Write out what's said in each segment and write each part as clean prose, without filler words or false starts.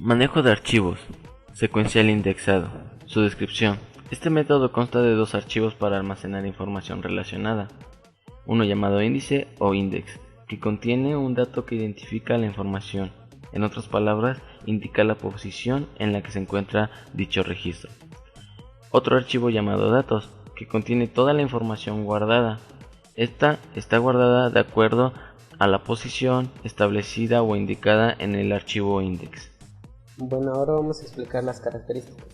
Manejo de archivos. Secuencial indexado. Su descripción. Este método consta de dos archivos para almacenar información relacionada. Uno llamado índice o index, que contiene un dato que identifica la información. En otras palabras, indica la posición en la que se encuentra dicho registro. Otro archivo llamado datos, que contiene toda la información guardada. Esta está guardada de acuerdo a la posición establecida o indicada en el archivo index. Bueno, ahora vamos a explicar las características.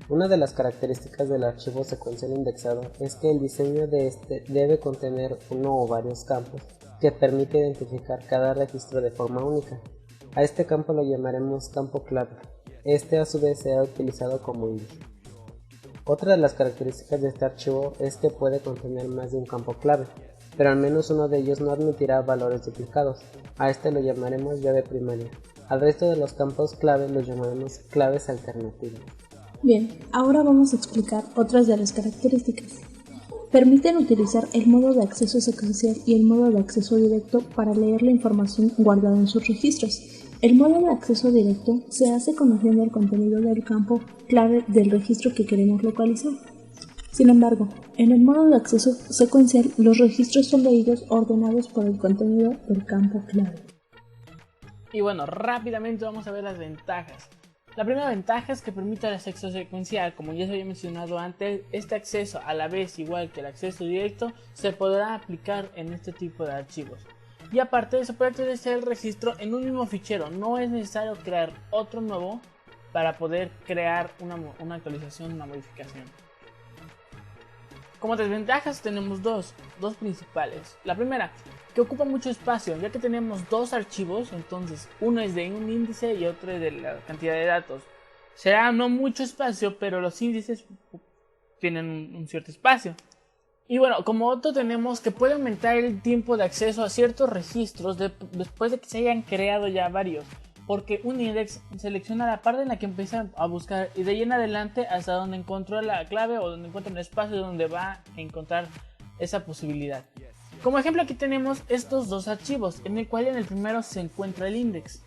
Una de las características del archivo secuencial indexado es que el diseño de este debe contener uno o varios campos que permite identificar cada registro de forma única. A este campo lo llamaremos campo clave. Este a su vez será utilizado como índice. Otra de las características de este archivo es que puede contener más de un campo clave, pero al menos uno de ellos no admitirá valores duplicados. A este lo llamaremos llave primaria. Al resto de los campos clave los llamaremos claves alternativas. Bien, ahora vamos a explicar otras de las características. Permiten utilizar el modo de acceso secuencial y el modo de acceso directo para leer la información guardada en sus registros. El modo de acceso directo se hace conociendo el contenido del campo clave del registro que queremos localizar. Sin embargo, en el modo de acceso secuencial, los registros son leídos ordenados por el contenido del campo clave. Y bueno, rápidamente vamos a ver las ventajas. La primera ventaja es que permite el acceso secuencial. Como ya se había mencionado antes, este acceso, a la vez igual que el acceso directo, se podrá aplicar en este tipo de archivos. Y aparte se puede tener el registro en un mismo fichero. No es necesario crear otro nuevo para poder crear una actualización, una modificación. Como desventajas tenemos dos principales. La primera, que ocupa mucho espacio, ya que tenemos dos archivos, entonces uno es de un índice y otro es de la cantidad de datos. Será no mucho espacio, pero los índices tienen un cierto espacio. Y bueno, como otro tenemos que puede aumentar el tiempo de acceso a ciertos registros después de que se hayan creado ya varios. Porque un index selecciona la parte en la que empieza a buscar y de ahí en adelante hasta donde encontró la clave o donde encuentra un espacio donde va a encontrar esa posibilidad. Como ejemplo aquí tenemos estos dos archivos, en el cual en el primero se encuentra el index.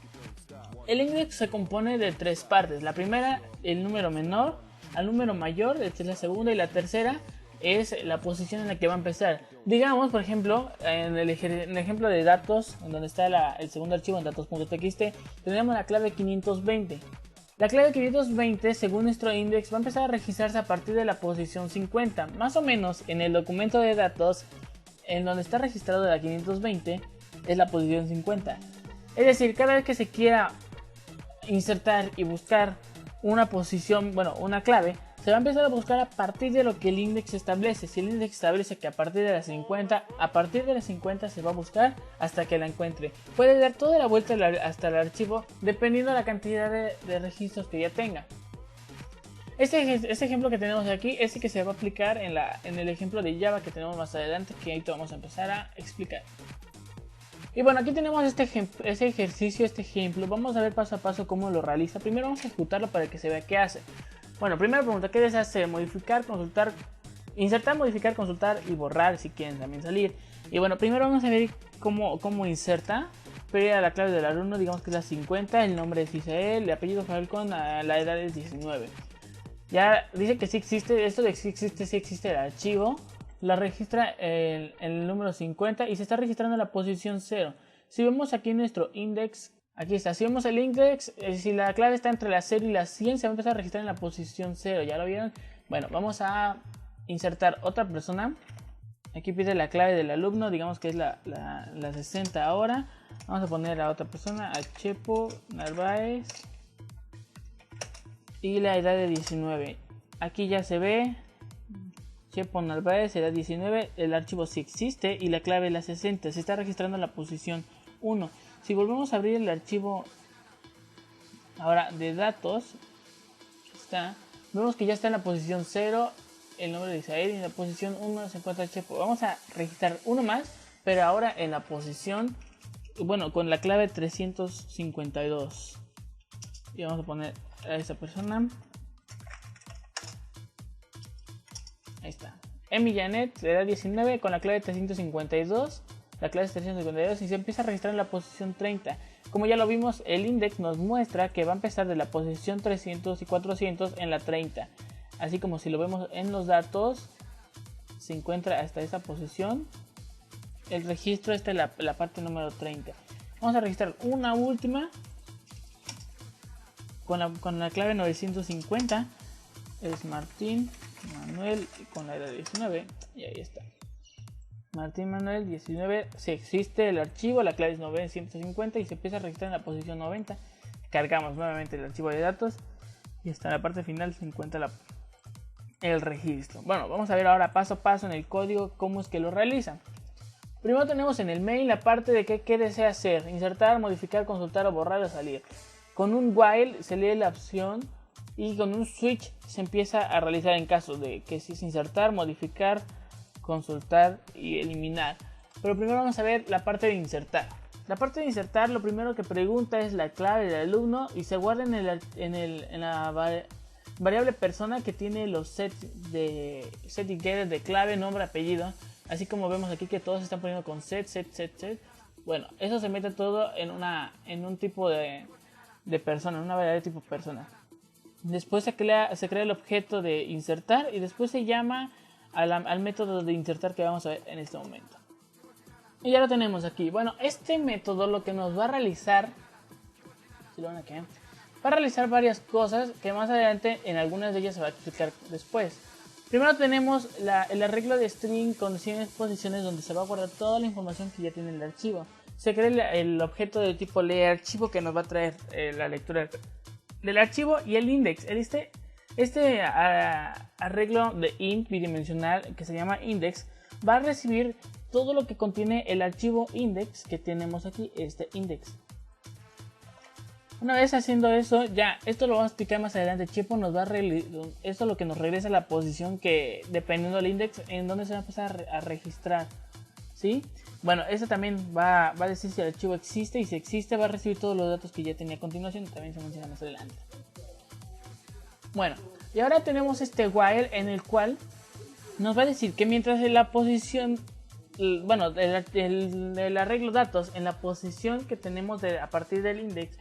El index se compone de tres partes. La primera, el número menor al número mayor, esta es la segunda, y la tercera es la posición en la que va a empezar. Digamos, por ejemplo, en el ejemplo de datos, en donde está el segundo archivo en datos.txt, tenemos la clave 520. La clave 520, según nuestro index, va a empezar a registrarse a partir de la posición 50. Más o menos en el documento de datos, en donde está registrado la 520, es la posición 50. Es decir, cada vez que se quiera insertar y buscar una posición, una clave, se va a empezar a buscar a partir de lo que el index establece. Si el index establece que a partir de las 50, a partir de las 50 se va a buscar hasta que la encuentre. Puede dar toda la vuelta hasta el archivo dependiendo de la cantidad de registros que ya tenga. Este ejemplo que tenemos aquí es el que se va a aplicar en el ejemplo de Java que tenemos más adelante, que ahí te vamos a empezar a explicar. Y bueno, aquí tenemos este ejemplo. Vamos a ver paso a paso cómo lo realiza. Primero vamos a ejecutarlo para que se vea qué hace. Bueno, primera pregunta, ¿qué se hace? Modificar, consultar, insertar, modificar, consultar y borrar si quieren también salir. Y bueno, primero vamos a ver cómo inserta. Pérdida la clave del alumno, digamos que es la 50, el nombre es Isael, el apellido Falcon, la edad es 19. Ya dice que sí existe, esto de sí existe el archivo. La registra el número 50 y se está registrando en la posición 0. Si vemos aquí nuestro index, aquí está, si vemos el index, si la clave está entre la 0 y la 100, se va a empezar a registrar en la posición 0, ¿ya lo vieron? Bueno, vamos a insertar otra persona. Aquí pide la clave del alumno, digamos que es la 60 ahora. Vamos a poner a otra persona, a Chepo Narváez, y la edad de 19. Aquí ya se ve Chepo Narváez, edad 19, el archivo sí existe y la clave es la 60, se está registrando en la posición 1. Si volvemos a abrir el archivo ahora de datos, vemos que ya está en la posición 0 el nombre de Isael y en la posición 1 se encuentra Chepo. Vamos a registrar uno más, pero ahora en la posición, con la clave 352. Y vamos a poner a esta persona. Ahí está. Emi Janet, edad 19, con la clave 352. La clave es 352 y se empieza a registrar en la posición 30. Como ya lo vimos, el index nos muestra que va a empezar de la posición 300 y 400 en la 30. Así como si lo vemos en los datos, se encuentra hasta esa posición. El registro está en la parte número 30. Vamos a registrar una última con la clave 950. Es Martín Manuel con la edad 19. Y ahí está. Martín Manuel 19. Si existe el archivo, la clave es 950 y se empieza a registrar en la posición 90. Cargamos nuevamente el archivo de datos y hasta la parte final se encuentra el registro. Bueno, vamos a ver ahora paso a paso en el código cómo es que lo realizan. Primero tenemos en el main la parte de qué desea hacer: insertar, modificar, consultar o borrar o salir. Con un while se lee la opción y con un switch se empieza a realizar en caso de que si es insertar, modificar, consultar y eliminar. Pero primero vamos a ver la parte de insertar. La parte de insertar, lo primero que pregunta es la clave del alumno y se guarda en la variable persona que tiene los sets y getter de clave, nombre, apellido. Así como vemos aquí que todos están poniendo con set. Bueno, eso se mete todo en un tipo de persona, en una variable de tipo persona. Después se crea el objeto de insertar y después se llama al método de insertar que vamos a ver en este momento. Y ya lo tenemos aquí. Bueno, este método lo que nos va a realizar, va a realizar varias cosas que más adelante en algunas de ellas se va a explicar después. Primero tenemos el arreglo de string, condiciones, posiciones, donde se va a guardar toda la información que ya tiene el archivo. Se crea el objeto de tipo learchivo que nos va a traer la lectura del archivo y el index. Este arreglo de int bidimensional que se llama index va a recibir todo lo que contiene el archivo index que tenemos aquí, este index. Una vez haciendo eso, ya esto lo vamos a explicar más adelante. Chepo nos va a esto es lo que nos regresa a la posición que, dependiendo del index, en donde se va a empezar a registrar, ¿sí? Bueno, eso también va a decir si el archivo existe, y si existe va a recibir todos los datos que ya tenía a continuación, también se menciona más adelante. Bueno, y ahora tenemos este while en el cual nos va a decir que mientras en la posición, bueno, el arreglo datos en la posición que tenemos a partir del index,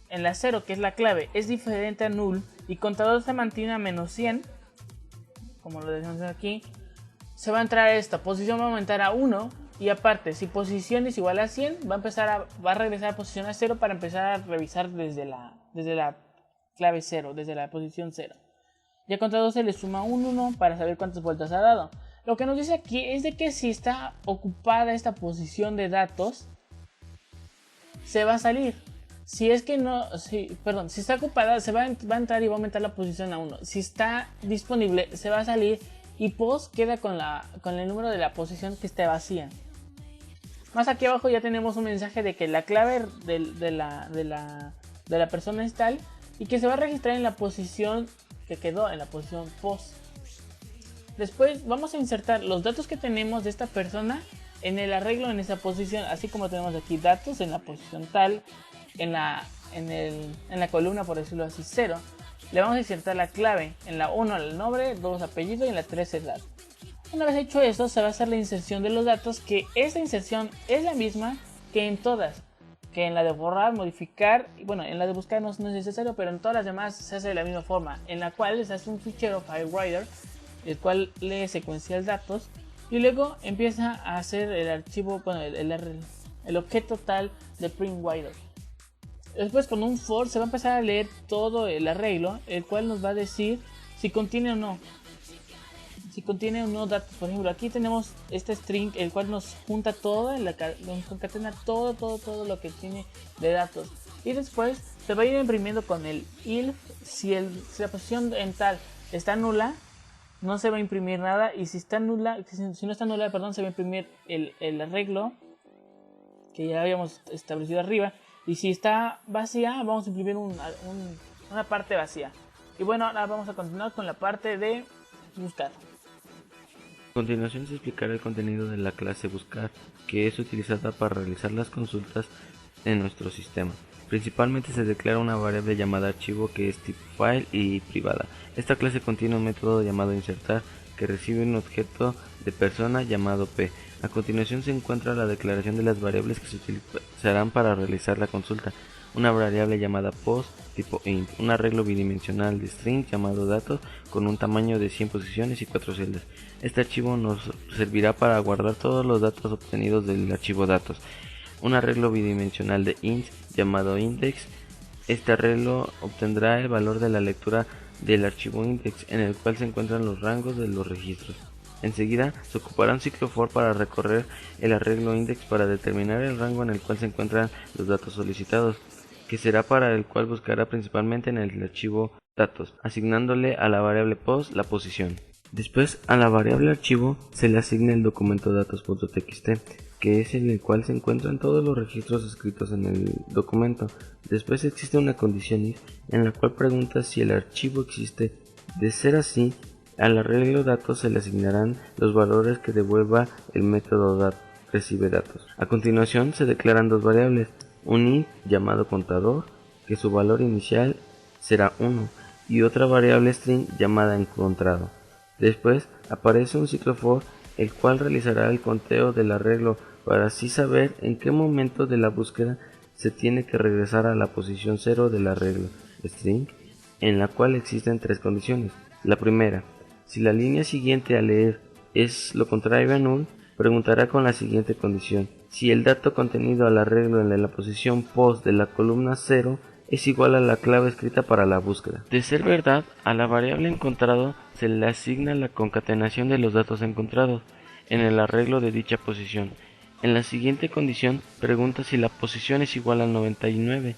en la 0, que es la clave, es diferente a null y contador se mantiene a menos 100, como lo decimos aquí, se va a entrar a esta posición, va a aumentar a 1, y aparte, si posición es igual a 100, va a regresar a posición a 0 para empezar a revisar desde la clave 0, desde la posición 0. Y a contador se le suma un 1 para saber cuántas vueltas ha dado. Lo que nos dice aquí es de que si está ocupada esta posición de datos, se va a salir. Si es que no, si está ocupada, se va a entrar y va a aumentar la posición a 1. Si está disponible, se va a salir y post queda con el número de la posición que esté vacía. Más aquí abajo ya tenemos un mensaje de que la clave de la persona es tal y que se va a registrar en la posición que quedó, en la posición post. Después vamos a insertar los datos que tenemos de esta persona en el arreglo en esa posición, así como tenemos aquí datos en la posición tal. En la columna, por decirlo así, 0, le vamos a insertar la clave. En la 1 el nombre, 2 apellido y en la 3 el dato. Una vez hecho eso, se va a hacer la inserción de los datos, que esta inserción es la misma que en todas, que en la de borrar, modificar, bueno, en la de buscar no es necesario, pero en todas las demás se hace de la misma forma, en la cual se hace un fichero FileWriter, el cual lee secuencial datos y luego empieza a hacer el archivo, bueno, el objeto tal de PrintWriter. Después con un for se va a empezar a leer todo el arreglo, el cual nos va a decir si contiene o no. Si contiene o no datos. Por ejemplo, aquí tenemos este string, el cual nos junta todo, nos concatena todo lo que tiene de datos. Y después se va a ir imprimiendo con el if. Si la posición en tal está nula, no se va a imprimir nada. Y si está nula, si no está nula, perdón, se va a imprimir el arreglo que ya habíamos establecido arriba. Y si está vacía, vamos a imprimir una parte vacía. Y bueno, ahora vamos a continuar con la parte de buscar. A continuación se explicará el contenido de la clase buscar, que es utilizada para realizar las consultas en nuestro sistema. Principalmente se declara una variable llamada archivo que es tipo file y privada. Esta clase contiene un método llamado insertar que recibe un objeto de persona llamado p. A continuación se encuentra la declaración de las variables que se utilizarán para realizar la consulta. Una variable llamada post tipo int, un arreglo bidimensional de string llamado datos con un tamaño de 100 posiciones y 4 celdas. Este archivo nos servirá para guardar todos los datos obtenidos del archivo datos. Un arreglo bidimensional de int llamado index. Este arreglo obtendrá el valor de la lectura del archivo index, en el cual se encuentran los rangos de los registros. Enseguida se ocupará un ciclo for para recorrer el arreglo index para determinar el rango en el cual se encuentran los datos solicitados, que será para el cual buscará principalmente en el archivo datos, asignándole a la variable post la posición. Después, a la variable archivo se le asigna el documento datos.txt, que es en el cual se encuentran todos los registros escritos en el documento. Después existe una condición if en la cual pregunta si el archivo existe. De ser así, al arreglo datos se le asignarán los valores que devuelva el método recibe datos. A continuación se declaran dos variables, un int llamado contador, que su valor inicial será 1, y otra variable string llamada encontrado. Después aparece un ciclo for, el cual realizará el conteo del arreglo para así saber en qué momento de la búsqueda se tiene que regresar a la posición 0 del arreglo string, en la cual existen tres condiciones. La primera, si la línea siguiente a leer es lo contrario a null, preguntará con la siguiente condición: si el dato contenido al arreglo en la posición post de la columna 0 es igual a la clave escrita para la búsqueda. De ser verdad, a la variable encontrado se le asigna la concatenación de los datos encontrados en el arreglo de dicha posición. En la siguiente condición pregunta si la posición es igual a 99.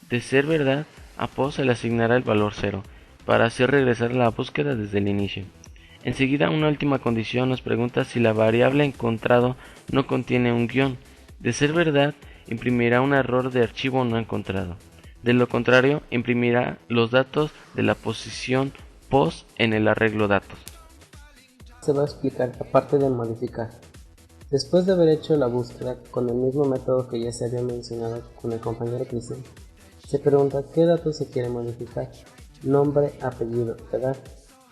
De ser verdad, a post se le asignará el valor 0, para hacer regresar la búsqueda desde el inicio. Enseguida, una última condición nos pregunta si la variable encontrado no contiene un guión. De ser verdad, imprimirá un error de archivo no encontrado. De lo contrario, imprimirá los datos de la posición post en el arreglo datos. Se va a explicar la parte de modificar. Después de haber hecho la búsqueda con el mismo método que ya se había mencionado con el compañero Cristian, se pregunta qué datos se quiere modificar: nombre, apellido, edad.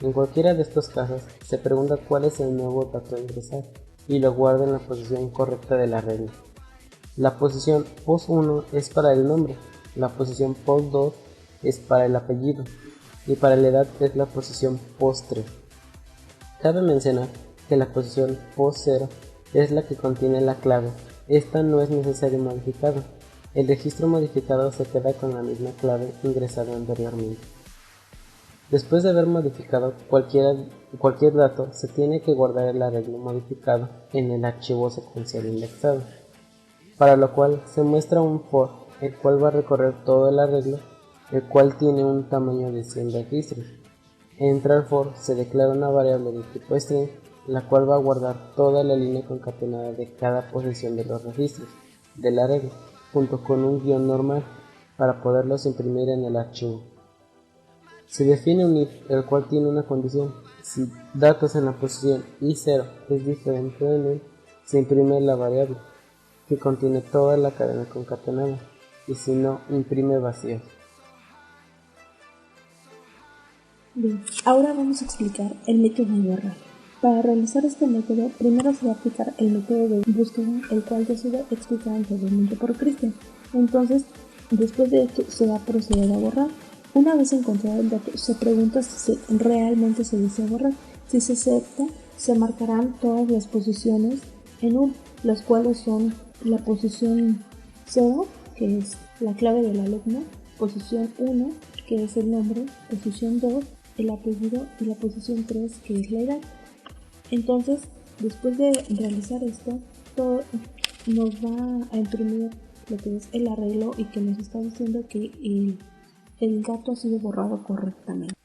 En cualquiera de estos casos, se pregunta cuál es el nuevo dato a ingresar y lo guarda en la posición correcta del arreglo. La posición post 1 es para el nombre, la posición post 2 es para el apellido y para la edad es la posición post 3. Cabe mencionar que la posición post 0 es la que contiene la clave. Esta no es necesario modificado. El registro modificado se queda con la misma clave ingresada anteriormente. Después de haber modificado cualquier dato, se tiene que guardar el arreglo modificado en el archivo secuencial indexado, para lo cual se muestra un for, el cual va a recorrer todo el arreglo, el cual tiene un tamaño de 100 registros. Entra al for, se declara una variable de tipo string, la cual va a guardar toda la línea concatenada de cada posición de los registros del arreglo, junto con un guión normal, para poderlos imprimir en el archivo. Se define un if, el cual tiene una condición: si datos en la posición i0 es diferente de null, se imprime la variable, que contiene toda la cadena concatenada, y si no, imprime vacío. Bien, ahora vamos a explicar el método de borrar. Para realizar este método, primero se va a aplicar el método de búsqueda, el cual ya se va a explicar anteriormente por Cristian. Entonces, después de esto, se va a proceder a borrar. Una vez encontrado el dato, se pregunta si realmente se desea borrar. Si se acepta, se marcarán todas las posiciones en null, las cuales son la posición 0, que es la clave del alumno, posición 1, que es el nombre, posición 2, el apellido, y la posición 3, que es la edad. Entonces, después de realizar esto, todo nos va a imprimir lo que es el arreglo y que nos está diciendo que el dato ha sido borrado correctamente.